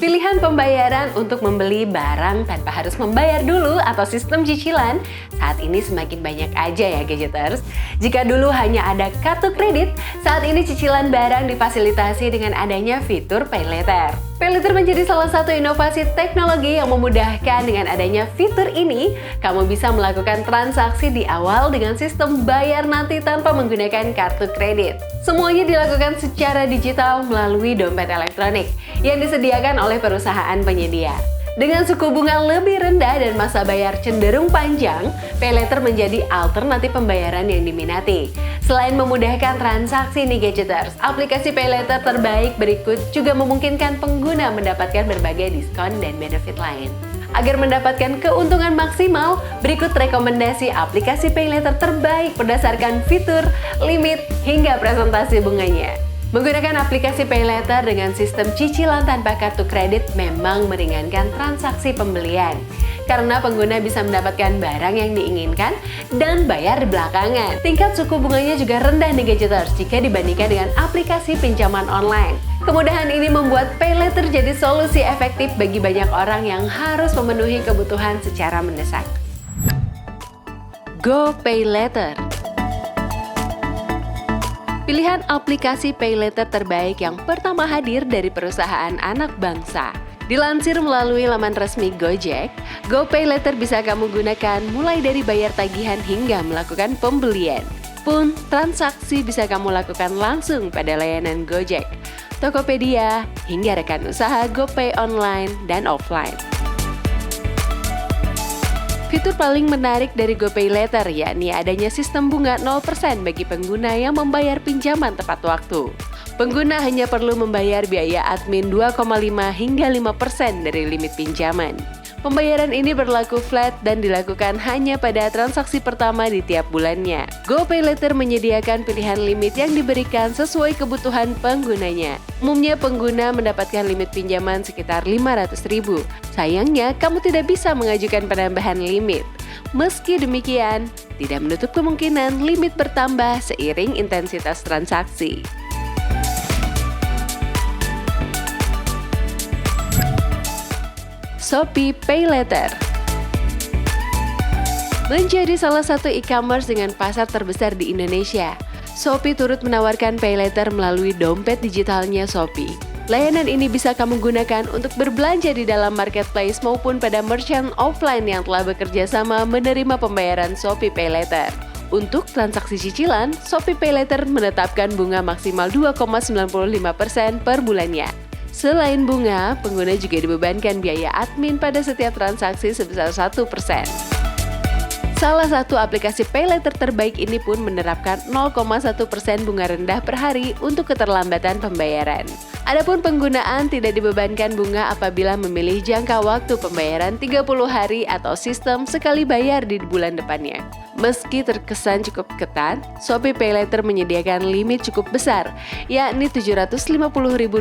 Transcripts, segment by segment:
Pilihan pembayaran untuk membeli barang tanpa harus membayar dulu atau sistem cicilan saat ini semakin banyak aja ya gadgeters. Jika dulu hanya ada kartu kredit, saat ini cicilan barang difasilitasi dengan adanya fitur Pay Later. Pay Later menjadi salah satu inovasi teknologi yang memudahkan. Dengan adanya fitur ini, kamu bisa melakukan transaksi di awal dengan sistem bayar nanti tanpa menggunakan kartu kredit. Semuanya dilakukan secara digital melalui dompet elektronik yang disediakan oleh perusahaan penyedia. Dengan suku bunga lebih rendah dan masa bayar cenderung panjang, Pay Later menjadi alternatif pembayaran yang diminati. Selain memudahkan transaksi nih gadgeters, aplikasi Pay Later terbaik berikut juga memungkinkan pengguna mendapatkan berbagai diskon dan benefit lain. Agar mendapatkan keuntungan maksimal, berikut rekomendasi aplikasi Pay Later terbaik berdasarkan fitur, limit, hingga presentasi bunganya. Menggunakan aplikasi Pay Later dengan sistem cicilan tanpa kartu kredit memang meringankan transaksi pembelian. Karena pengguna bisa mendapatkan barang yang diinginkan dan bayar di belakangan. Tingkat suku bunganya juga rendah nih gadgeters jika dibandingkan dengan aplikasi pinjaman online. Kemudahan ini membuat Pay Later jadi solusi efektif bagi banyak orang yang harus memenuhi kebutuhan secara mendesak. Go Pay Later. Pilihan aplikasi Pay Later terbaik yang pertama hadir dari perusahaan anak bangsa. Dilansir melalui laman resmi Gojek, Go Pay Later bisa kamu gunakan mulai dari bayar tagihan hingga melakukan pembelian. Pun, transaksi bisa kamu lakukan langsung pada layanan Gojek, Tokopedia, hingga rekan usaha GoPay online dan offline. Fitur paling menarik dari GoPay Later yakni adanya sistem bunga 0% bagi pengguna yang membayar pinjaman tepat waktu. Pengguna hanya perlu membayar biaya admin 2,5 hingga 5% dari limit pinjaman. Pembayaran ini berlaku flat dan dilakukan hanya pada transaksi pertama di tiap bulannya. GoPay Later menyediakan pilihan limit yang diberikan sesuai kebutuhan penggunanya. Umumnya pengguna mendapatkan limit pinjaman sekitar 500.000. Sayangnya, kamu tidak bisa mengajukan penambahan limit. Meski demikian, tidak menutup kemungkinan limit bertambah seiring intensitas transaksi. Shopee Pay Later menjadi salah satu e-commerce dengan pasar terbesar di Indonesia. Shopee turut menawarkan Pay Later melalui dompet digitalnya Shopee. Layanan ini bisa kamu gunakan untuk berbelanja di dalam marketplace maupun pada merchant offline yang telah bekerja sama menerima pembayaran Shopee Pay Later. Untuk transaksi cicilan, Shopee Pay Later menetapkan bunga maksimal 2,95% per bulannya. Selain bunga, pengguna juga dibebankan biaya admin pada setiap transaksi sebesar 1%. Salah satu aplikasi Pay Later terbaik ini pun menerapkan 0,1% bunga rendah per hari untuk keterlambatan pembayaran. Adapun penggunaan tidak dibebankan bunga apabila memilih jangka waktu pembayaran 30 hari atau sistem sekali bayar di bulan depannya. Meski terkesan cukup ketat, Shopee Pay Later menyediakan limit cukup besar, yakni Rp750.000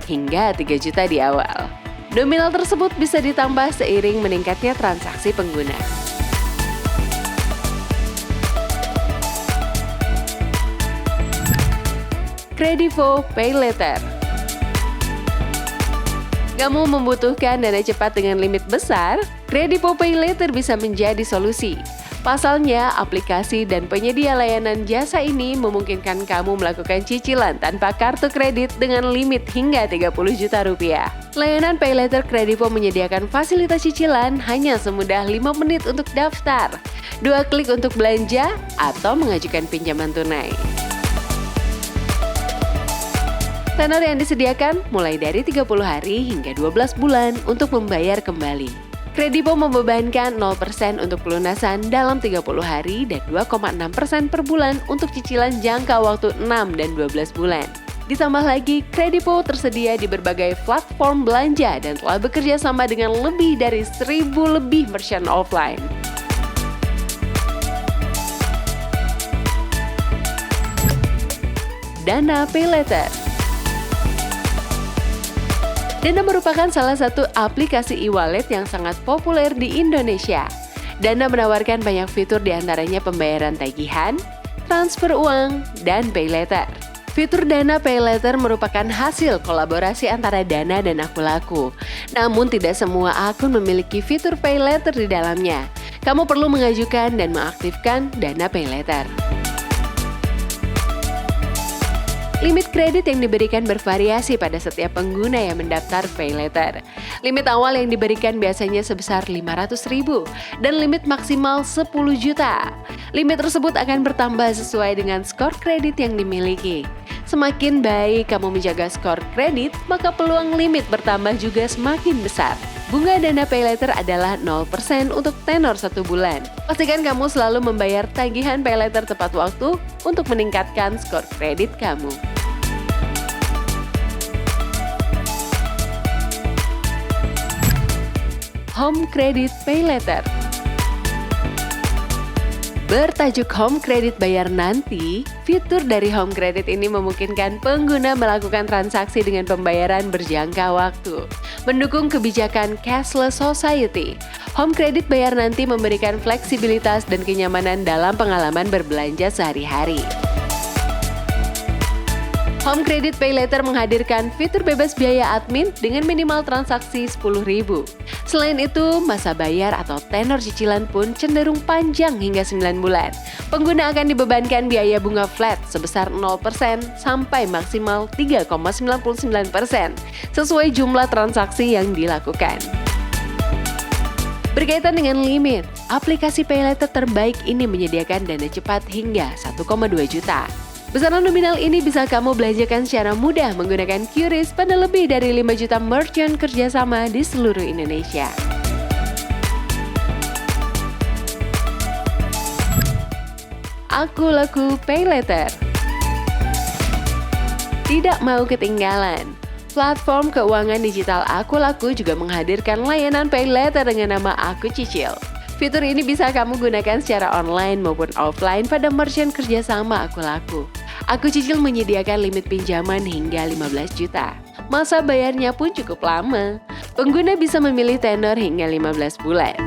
hingga 3 juta di awal. Nominal tersebut bisa ditambah seiring meningkatnya transaksi pengguna. Kredivo Pay Later. Kamu membutuhkan dana cepat dengan limit besar? Kredivo Pay Later bisa menjadi solusi. Pasalnya, aplikasi dan penyedia layanan jasa ini memungkinkan kamu melakukan cicilan tanpa kartu kredit dengan limit hingga Rp30 juta. Layanan Pay Later Kredivo menyediakan fasilitas cicilan hanya semudah 5 menit untuk daftar, 2 klik untuk belanja, atau mengajukan pinjaman tunai. Tenor yang disediakan mulai dari 30 hari hingga 12 bulan untuk membayar kembali. Kredivo membebankan 0% untuk pelunasan dalam 30 hari dan 2,6% per bulan untuk cicilan jangka waktu 6 dan 12 bulan. Ditambah lagi, Kredivo tersedia di berbagai platform belanja dan telah bekerja sama dengan lebih dari 1.000 lebih merchant offline. Dana Pay Later. Dana merupakan salah satu aplikasi e-wallet yang sangat populer di Indonesia. Dana menawarkan banyak fitur diantaranya pembayaran tagihan, transfer uang, dan Pay Later. Fitur Dana Pay Later merupakan hasil kolaborasi antara Dana dan Aku Laku. Namun tidak semua akun memiliki fitur Pay Later di dalamnya. Kamu perlu mengajukan dan mengaktifkan Dana Pay Later. Limit kredit yang diberikan bervariasi pada setiap pengguna yang mendaftar Pay Later. Limit awal yang diberikan biasanya sebesar 500.000 dan limit maksimal 10 juta. Limit tersebut akan bertambah sesuai dengan skor kredit yang dimiliki. Semakin baik kamu menjaga skor kredit, maka peluang limit bertambah juga semakin besar. Bunga Dana Pay Later adalah 0% untuk tenor 1 bulan. Pastikan kamu selalu membayar tagihan Pay Later tepat waktu untuk meningkatkan skor kredit kamu. Home Credit Pay Later. Bertajuk Home Credit Bayar Nanti, fitur dari Home Credit ini memungkinkan pengguna melakukan transaksi dengan pembayaran berjangka waktu. Mendukung kebijakan Cashless Society, Home Credit Bayar Nanti memberikan fleksibilitas dan kenyamanan dalam pengalaman berbelanja sehari-hari. Home Credit Pay Later menghadirkan fitur bebas biaya admin dengan minimal transaksi 10.000. Selain itu, masa bayar atau tenor cicilan pun cenderung panjang hingga 9 bulan. Pengguna akan dibebankan biaya bunga flat sebesar 0% sampai maksimal 3,99% sesuai jumlah transaksi yang dilakukan. Berkaitan dengan limit, aplikasi Pay Later terbaik ini menyediakan dana cepat hingga 1,2 juta. Besaran nominal ini bisa kamu belanjakan secara mudah menggunakan QRIS pada lebih dari 5 juta merchant kerjasama di seluruh Indonesia. Aku Laku Pay Later. Tidak mau ketinggalan, platform keuangan digital Aku Laku juga menghadirkan layanan Pay Later dengan nama Aku Cicil. Fitur ini bisa kamu gunakan secara online maupun offline pada merchant kerjasama Aku Laku. Aku Cicil menyediakan limit pinjaman hingga 15 juta. Masa bayarnya pun cukup lama. Pengguna bisa memilih tenor hingga 15 bulan.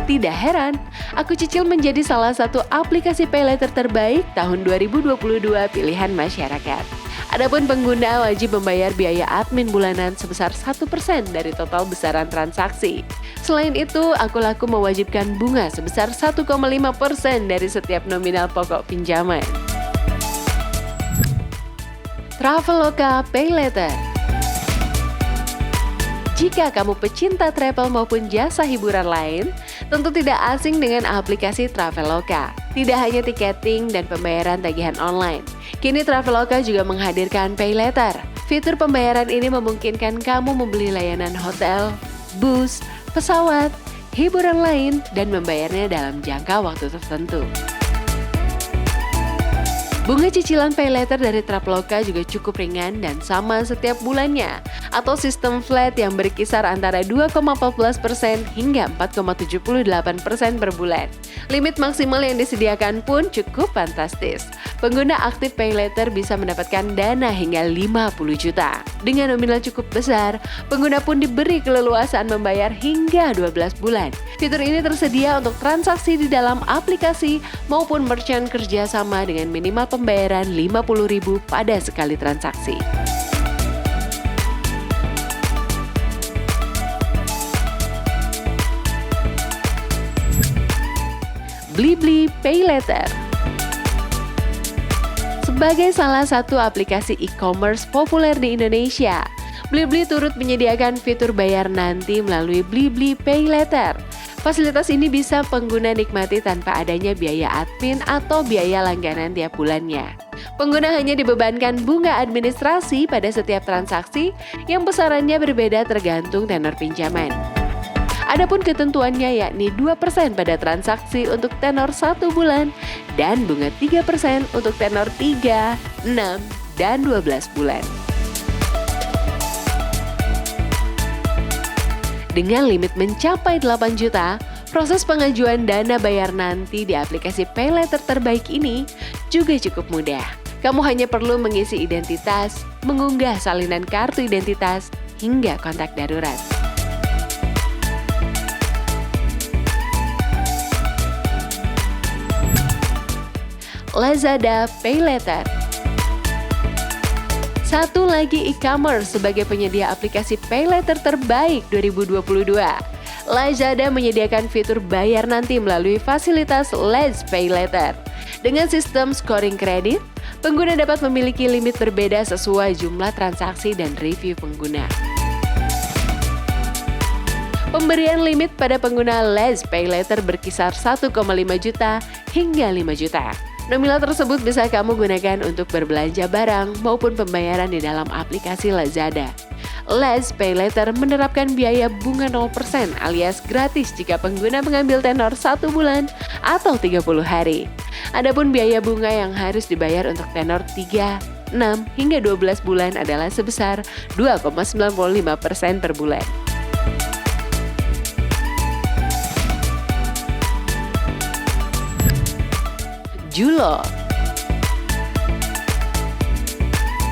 Tidak heran, Aku Cicil menjadi salah satu aplikasi Pay Later terbaik tahun 2022 pilihan masyarakat. Adapun pengguna wajib membayar biaya admin bulanan sebesar 1% dari total besaran transaksi. Selain itu, Aku Laku mewajibkan bunga sebesar 1,5% dari setiap nominal pokok pinjaman. Traveloka Pay Later. Jika kamu pecinta travel maupun jasa hiburan lain, tentu tidak asing dengan aplikasi Traveloka. Tidak hanya tiketing dan pembayaran tagihan online. Kini Traveloka juga menghadirkan Pay Later. Fitur pembayaran ini memungkinkan kamu membeli layanan hotel, bus, pesawat, hiburan lain, dan membayarnya dalam jangka waktu tertentu. Bunga cicilan Pay Later dari Traveloka juga cukup ringan dan sama setiap bulannya, atau sistem flat yang berkisar antara 2,14% hingga 4,78% per bulan. Limit maksimal yang disediakan pun cukup fantastis. Pengguna aktif Pay Later bisa mendapatkan dana hingga 50 juta. Dengan nominal cukup besar, pengguna pun diberi keleluasaan membayar hingga 12 bulan. Fitur ini tersedia untuk transaksi di dalam aplikasi maupun merchant kerjasama dengan minimal pembayaran 50.000 pada sekali transaksi. Blibli Pay Later. Sebagai salah satu aplikasi e-commerce populer di Indonesia, Blibli turut menyediakan fitur bayar nanti melalui Blibli Pay Later. Fasilitas ini bisa pengguna nikmati tanpa adanya biaya admin atau biaya langganan tiap bulannya. Pengguna hanya dibebankan bunga administrasi pada setiap transaksi yang besarannya berbeda tergantung tenor pinjaman. Adapun ketentuannya yakni 2% pada transaksi untuk tenor 1 bulan dan bunga 3% untuk tenor 3, 6, dan 12 bulan. Dengan limit mencapai 8 juta, proses pengajuan dana bayar nanti di aplikasi Pay Later terbaik ini juga cukup mudah. Kamu hanya perlu mengisi identitas, mengunggah salinan kartu identitas, hingga kontak darurat. Lazada Pay Later. Satu lagi e-commerce sebagai penyedia aplikasi Pay Later terbaik 2022. Lazada menyediakan fitur bayar nanti melalui fasilitas Let's Pay Later. Dengan sistem scoring kredit, pengguna dapat memiliki limit berbeda sesuai jumlah transaksi dan review pengguna. Pemberian limit pada pengguna Let's Pay Later berkisar 1,5 juta hingga 5 juta. Nominal tersebut bisa kamu gunakan untuk berbelanja barang maupun pembayaran di dalam aplikasi Lazada. Let's Pay Later menerapkan biaya bunga 0% alias gratis jika pengguna mengambil tenor 1 bulan atau 30 hari. Adapun biaya bunga yang harus dibayar untuk tenor 3, 6, hingga 12 bulan adalah sebesar 2,95% per bulan. Julo.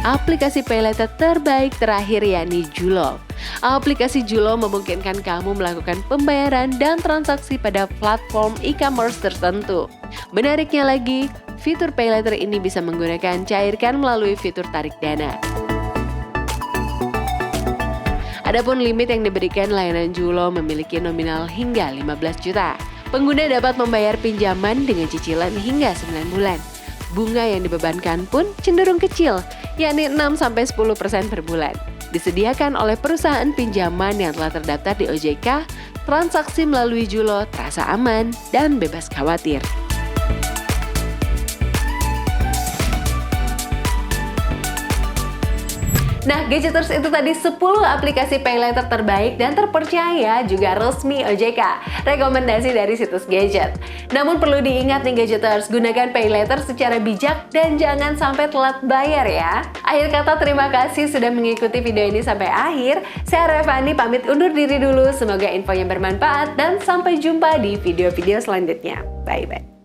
Aplikasi Pay Later terbaik terakhir yakni Julo. Aplikasi Julo memungkinkan kamu melakukan pembayaran dan transaksi pada platform e-commerce tertentu. Menariknya lagi, fitur Pay Later ini bisa menggunakan cairkan melalui fitur tarik dana. Adapun limit yang diberikan layanan Julo memiliki nominal hingga 15 juta. Pengguna dapat membayar pinjaman dengan cicilan hingga 9 bulan. Bunga yang dibebankan pun cenderung kecil, yakni 6-10% per bulan. Disediakan oleh perusahaan pinjaman yang telah terdaftar di OJK, transaksi melalui Julo terasa aman dan bebas khawatir. Nah, Gadgeters, itu tadi 10 aplikasi Pay Later terbaik dan terpercaya juga resmi OJK. Rekomendasi dari situs Gadget. Namun perlu diingat nih Gadgeters, gunakan Pay Later secara bijak dan jangan sampai telat bayar ya. Akhir kata, terima kasih sudah mengikuti video ini sampai akhir. Saya Revani pamit undur diri dulu. Semoga infonya bermanfaat dan sampai jumpa di video-video selanjutnya. Bye-bye.